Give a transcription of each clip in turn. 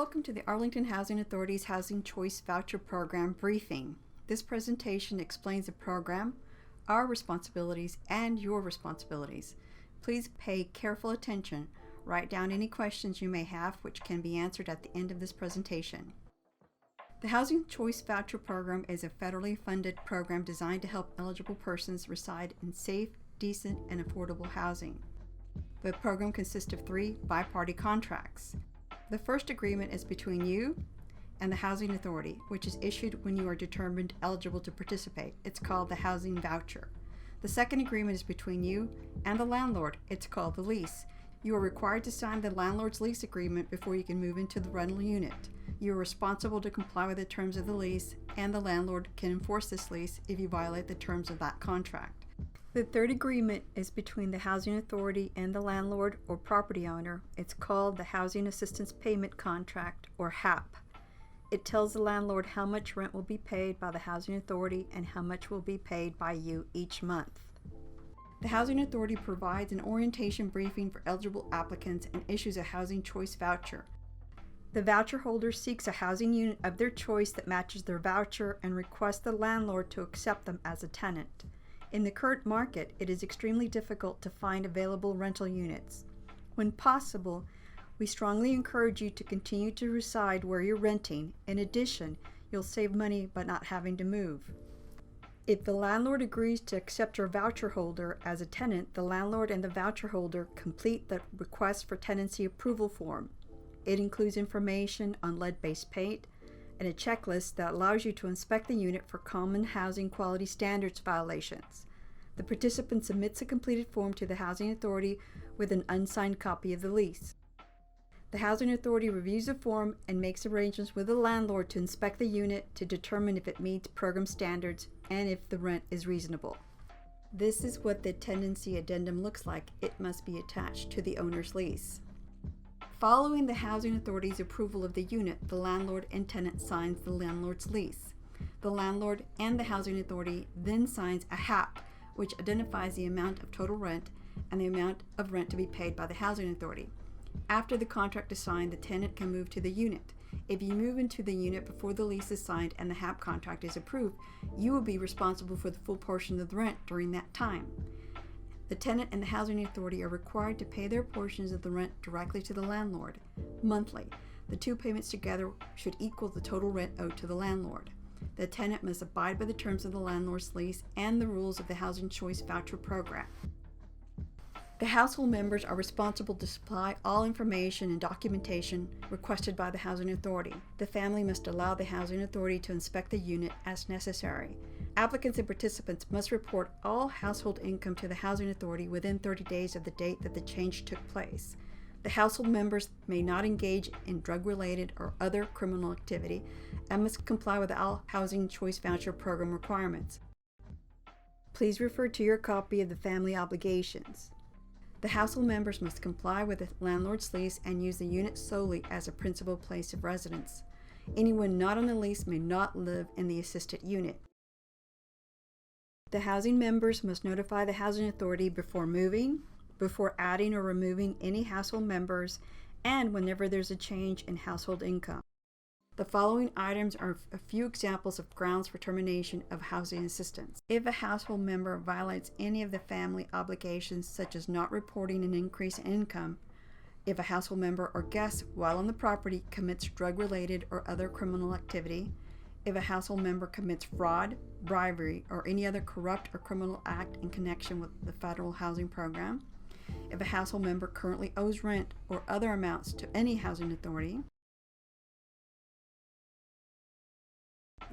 Welcome to the Arlington Housing Authority's Housing Choice Voucher Program briefing. This presentation explains the program, our responsibilities, and your responsibilities. Please pay careful attention. Write down any questions you may have, which can be answered at the end of this presentation. The Housing Choice Voucher Program is a federally funded program designed to help eligible persons reside in safe, decent, and affordable housing. The program consists of 3 bi-party contracts. The first agreement is between you and the Housing Authority, which is issued when you are determined eligible to participate. It's called the Housing Voucher. The second agreement is between you and the landlord. It's called the lease. You are required to sign the landlord's lease agreement before you can move into the rental unit. You are responsible to comply with the terms of the lease, and the landlord can enforce this lease if you violate the terms of that contract. The third agreement is between the Housing Authority and the landlord or property owner. It's called the Housing Assistance Payment Contract, or HAP. It tells the landlord how much rent will be paid by the Housing Authority and how much will be paid by you each month. The Housing Authority provides an orientation briefing for eligible applicants and issues a Housing Choice Voucher. The voucher holder seeks a housing unit of their choice that matches their voucher and requests the landlord to accept them as a tenant. In the current market, it is extremely difficult to find available rental units. When possible, we strongly encourage you to continue to reside where you're renting. In addition, you'll save money by not having to move. If the landlord agrees to accept your voucher holder as a tenant, the landlord and the voucher holder complete the request for tenancy approval form. It includes information on lead-based paint and a checklist that allows you to inspect the unit for common housing quality standards violations. The participant submits a completed form to the Housing Authority with an unsigned copy of the lease. The Housing Authority reviews the form and makes arrangements with the landlord to inspect the unit to determine if it meets program standards and if the rent is reasonable. This is what the tenancy addendum looks like. It must be attached to the owner's lease. Following the Housing Authority's approval of the unit, the landlord and tenant signs the landlord's lease. The landlord and the Housing Authority then signs a HAP, which identifies the amount of total rent and the amount of rent to be paid by the Housing Authority. After the contract is signed, the tenant can move to the unit. If you move into the unit before the lease is signed and the HAP contract is approved, you will be responsible for the full portion of the rent during that time. The tenant and the Housing Authority are required to pay their portions of the rent directly to the landlord, monthly. The 2 payments together should equal the total rent owed to the landlord. The tenant must abide by the terms of the landlord's lease and the rules of the Housing Choice Voucher Program. The household members are responsible to supply all information and documentation requested by the Housing Authority. The family must allow the Housing Authority to inspect the unit as necessary. Applicants and participants must report all household income to the Housing Authority within 30 days of the date that the change took place. The household members may not engage in drug-related or other criminal activity and must comply with all Housing Choice Voucher Program requirements. Please refer to your copy of the family obligations. The household members must comply with the landlord's lease and use the unit solely as a principal place of residence. Anyone not on the lease may not live in the assisted unit. The housing members must notify the Housing Authority before moving, before adding or removing any household members, and whenever there's a change in household income. The following items are a few examples of grounds for termination of housing assistance. If a household member violates any of the family obligations, such as not reporting an increase in income, if a household member or guest while on the property commits drug-related or other criminal activity, if a household member commits fraud, bribery, or any other corrupt or criminal act in connection with the federal housing program, if a household member currently owes rent or other amounts to any housing authority,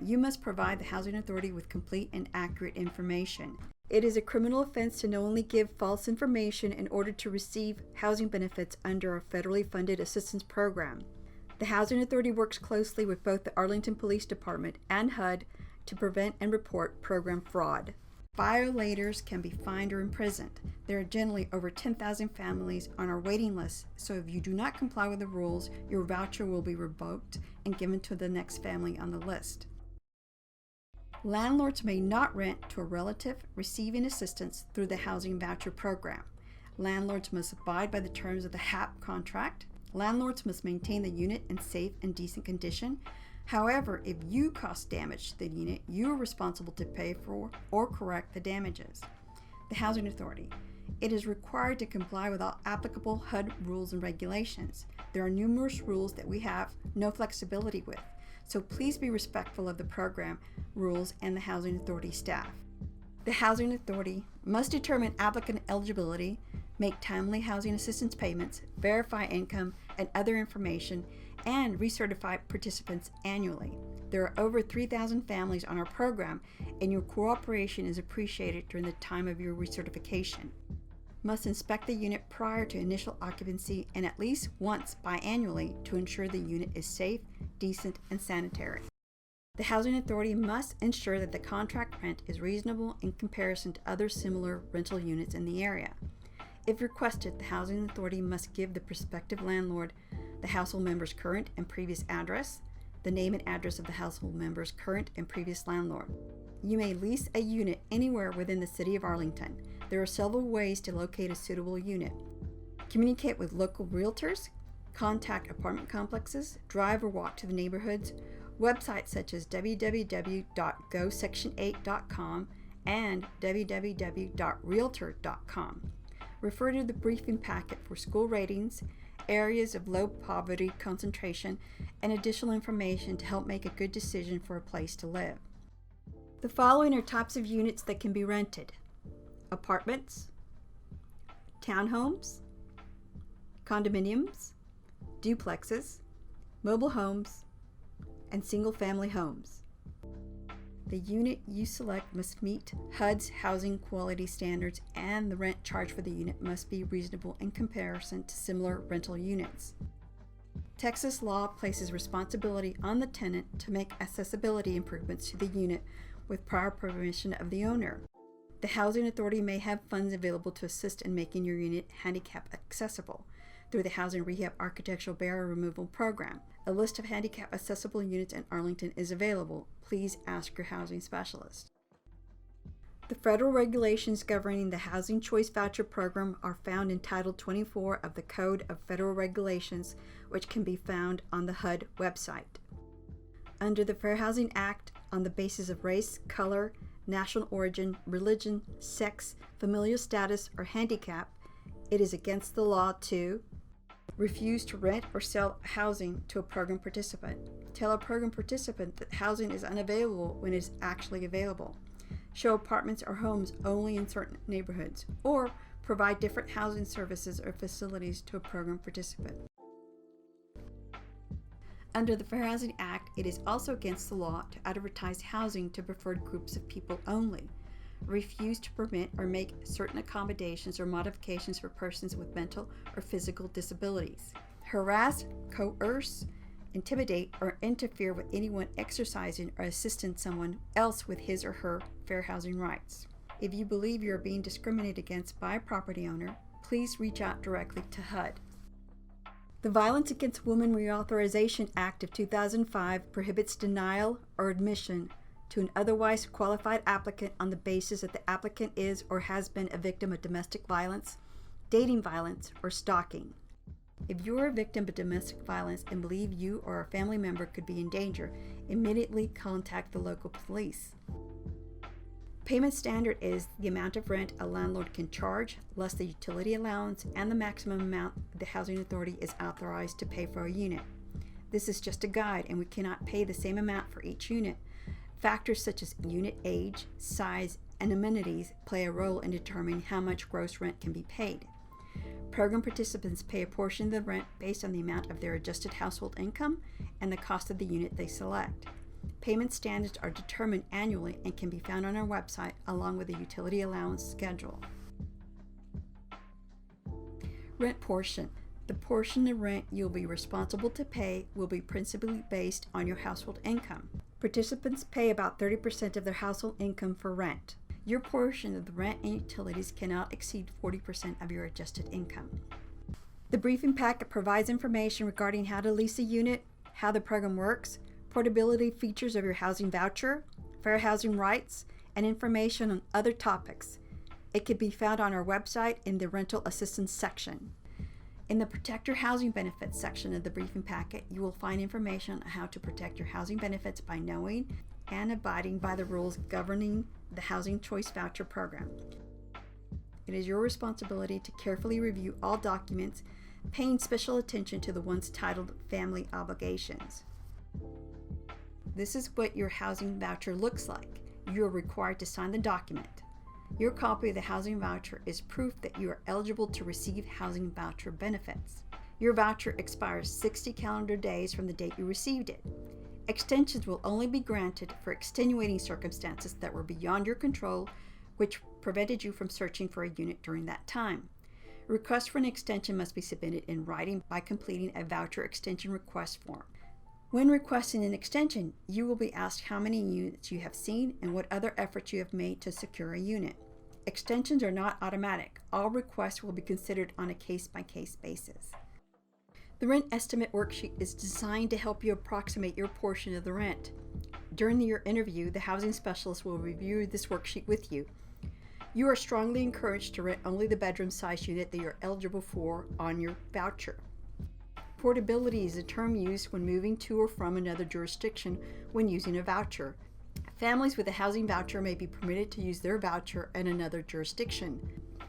you must provide the Housing Authority with complete and accurate information. It is a criminal offense to knowingly give false information in order to receive housing benefits under a federally funded assistance program. The Housing Authority works closely with both the Arlington Police Department and HUD to prevent and report program fraud. Violators can be fined or imprisoned. There are generally over 10,000 families on our waiting list, so if you do not comply with the rules, your voucher will be revoked and given to the next family on the list. Landlords may not rent to a relative receiving assistance through the Housing Voucher Program. Landlords must abide by the terms of the HAP contract. Landlords must maintain the unit in safe and decent condition. However, if you cause damage to the unit, you are responsible to pay for or correct the damages. The Housing Authority. It is required to comply with all applicable HUD rules and regulations. There are numerous rules that we have no flexibility with, so please be respectful of the program rules and the Housing Authority staff. The Housing Authority must determine applicant eligibility, make timely housing assistance payments, verify income and other information, and recertify participants annually. There are over 3,000 families on our program, and your cooperation is appreciated during the time of your recertification. Must inspect the unit prior to initial occupancy and at least once biannually to ensure the unit is safe, decent, and sanitary. The Housing Authority must ensure that the contract rent is reasonable in comparison to other similar rental units in the area. If requested, the Housing Authority must give the prospective landlord the household member's current and previous address, the name and address of the household member's current and previous landlord. You may lease a unit anywhere within the City of Arlington. There are several ways to locate a suitable unit. Communicate with local realtors, contact apartment complexes, drive or walk to the neighborhoods, websites such as www.gosection8.com and www.realtor.com. Refer to the briefing packet for school ratings, areas of low poverty concentration, and additional information to help make a good decision for a place to live. The following are types of units that can be rented: apartments, townhomes, condominiums, duplexes, mobile homes, and single-family homes. The unit you select must meet HUD's housing quality standards, and the rent charged for the unit must be reasonable in comparison to similar rental units. Texas law places responsibility on the tenant to make accessibility improvements to the unit with prior permission of the owner. The Housing Authority may have funds available to assist in making your unit handicap accessible through the Housing Rehab Architectural Barrier Removal Program. A list of handicap accessible units in Arlington is available. Please ask your housing specialist. The federal regulations governing the Housing Choice Voucher Program are found in Title 24 of the Code of Federal Regulations, which can be found on the HUD website. Under the Fair Housing Act, on the basis of race, color, national origin, religion, sex, familial status, or handicap, it is against the law to refuse to rent or sell housing to a program participant, tell a program participant that housing is unavailable when it is actually available, show apartments or homes only in certain neighborhoods, or provide different housing services or facilities to a program participant. Under the Fair Housing Act, it is also against the law to advertise housing to preferred groups of people only, refuse to permit or make certain accommodations or modifications for persons with mental or physical disabilities, harass, coerce, intimidate, or interfere with anyone exercising or assisting someone else with his or her fair housing rights. If you believe you are being discriminated against by a property owner, please reach out directly to HUD. The Violence Against Women Reauthorization Act of 2005 prohibits denial or admission to an otherwise qualified applicant on the basis that the applicant is or has been a victim of domestic violence, dating violence, or stalking. If you are a victim of domestic violence and believe you or a family member could be in danger, immediately contact the local police. Payment standard is the amount of rent a landlord can charge, less the utility allowance, and the maximum amount the Housing Authority is authorized to pay for a unit. This is just a guide, and we cannot pay the same amount for each unit. Factors such as unit age, size, and amenities play a role in determining how much gross rent can be paid. Program participants pay a portion of the rent based on the amount of their adjusted household income and the cost of the unit they select. Payment standards are determined annually and can be found on our website along with a utility allowance schedule. Rent portion. The portion of rent you'll be responsible to pay will be principally based on your household income. Participants pay about 30% of their household income for rent. Your portion of the rent and utilities cannot exceed 40% of your adjusted income. The briefing packet provides information regarding how to lease a unit, how the program works, portability features of your housing voucher, fair housing rights, and information on other topics. It can be found on our website in the rental assistance section. In the Protect Your Housing Benefits section of the briefing packet, you will find information on how to protect your housing benefits by knowing and abiding by the rules governing the Housing Choice Voucher Program. It is your responsibility to carefully review all documents, paying special attention to the ones titled Family Obligations. This is what your housing voucher looks like. You are required to sign the document. Your copy of the housing voucher is proof that you are eligible to receive housing voucher benefits. Your voucher expires 60 calendar days from the date you received it. Extensions will only be granted for extenuating circumstances that were beyond your control, which prevented you from searching for a unit during that time. A request for an extension must be submitted in writing by completing a voucher extension request form. When requesting an extension, you will be asked how many units you have seen and what other efforts you have made to secure a unit. Extensions are not automatic. All requests will be considered on a case-by-case basis. The rent estimate worksheet is designed to help you approximate your portion of the rent. During your interview, the housing specialist will review this worksheet with you. You are strongly encouraged to rent only the bedroom size unit that you are eligible for on your voucher. Portability is a term used when moving to or from another jurisdiction when using a voucher. Families with a housing voucher may be permitted to use their voucher in another jurisdiction.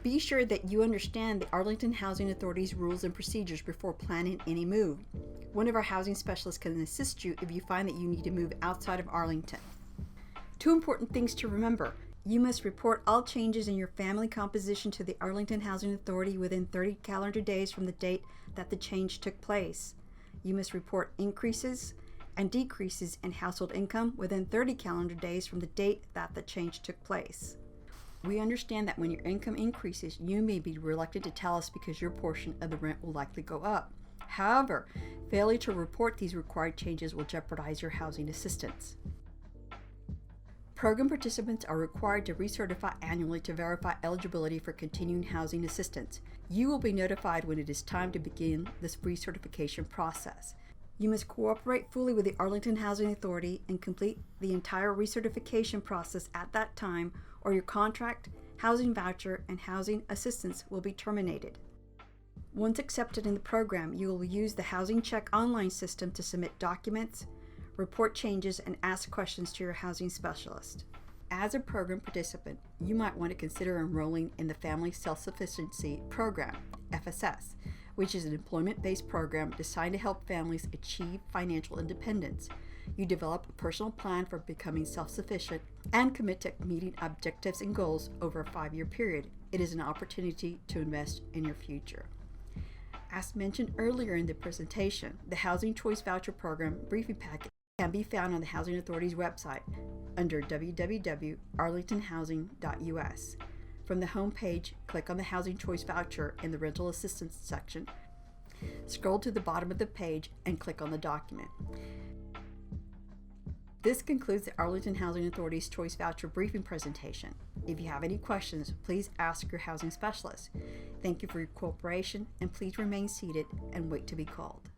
Be sure that you understand the Arlington Housing Authority's rules and procedures before planning any move. One of our housing specialists can assist you if you find that you need to move outside of Arlington. Two important things to remember. You must report all changes in your family composition to the Arlington Housing Authority within 30 calendar days from the date that the change took place. You must report increases and decreases in household income within 30 calendar days from the date that the change took place. We understand that when your income increases, you may be reluctant to tell us because your portion of the rent will likely go up. However, failure to report these required changes will jeopardize your housing assistance. Program participants are required to recertify annually to verify eligibility for continuing housing assistance. You will be notified when it is time to begin this recertification process. You must cooperate fully with the Arlington Housing Authority and complete the entire recertification process at that time, or your contract, housing voucher, and housing assistance will be terminated. Once accepted in the program, you will use the Housing Check online system to submit documents, report changes, and ask questions to your housing specialist. As a program participant, you might want to consider enrolling in the Family Self-Sufficiency Program, FSS, which is an employment-based program designed to help families achieve financial independence. You develop a personal plan for becoming self-sufficient and commit to meeting objectives and goals over a 5-year period. It is an opportunity to invest in your future. As mentioned earlier in the presentation, the Housing Choice Voucher Program briefing packet can be found on the Housing Authority's website under www.arlingtonhousing.us. From the home page, click on the Housing Choice Voucher in the Rental Assistance section. Scroll to the bottom of the page and click on the document. This concludes the Arlington Housing Authority's Choice Voucher briefing presentation. If you have any questions, please ask your housing specialist. Thank you for your cooperation, and please remain seated and wait to be called.